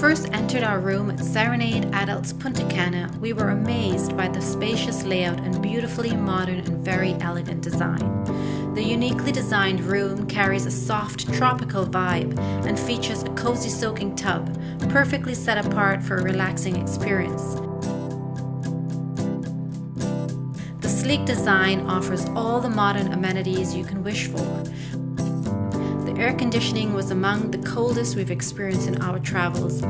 first entered our room at Serenade Punta Cana, we were amazed by the spacious layout and beautifully modern and very elegant design. The uniquely designed room carries a soft tropical vibe and features a cozy soaking tub, perfectly set apart for a relaxing experience. The sleek design offers all the modern amenities you can wish for. The air conditioning was among the coldest we've experienced in our travels.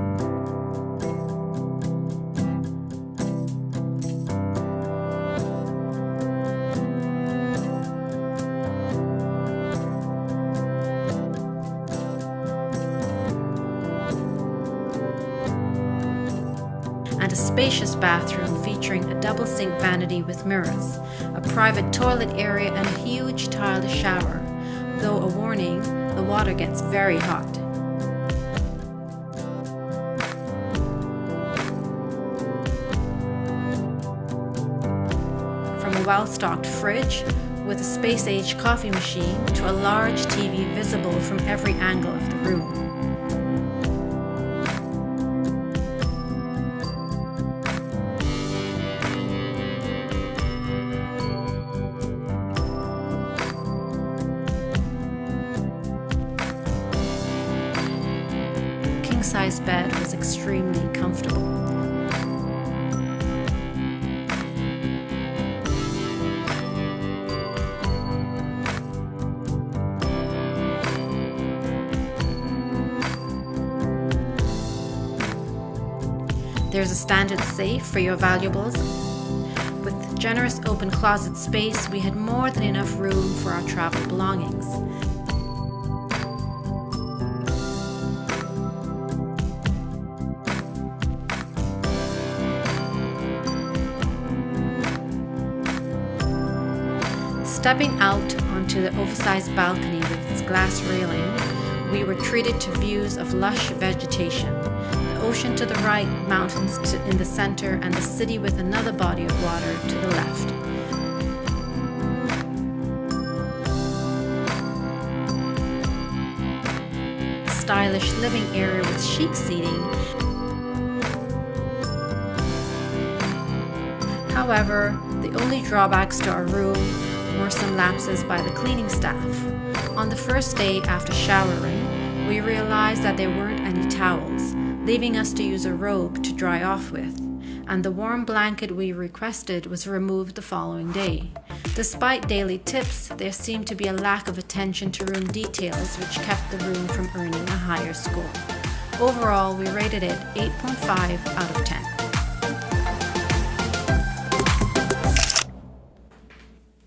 And a spacious bathroom featuring a double sink vanity with mirrors, a private toilet area and a huge tiled shower, though a warning, the water gets very hot. From a well-stocked fridge with a space-age coffee machine to a large TV visible from every angle of the room. King-size bed was extremely comfortable. There's a standard safe for your valuables. With generous open closet space, we had more than enough room for our travel belongings. Stepping out onto the oversized balcony with its glass railing, we were treated to views of lush vegetation, the ocean to the right, mountains in the center, and the city with another body of water to the left. Stylish living area with chic seating. However, the only drawbacks to our room were some lapses by the cleaning staff. On the first day after showering, we realized that there weren't any towels, leaving us to use a robe to dry off with, and the warm blanket we requested was removed the following day. Despite daily tips, there seemed to be a lack of attention to room details, which kept the room from earning a higher score. Overall, we rated it 8.5 out of 10.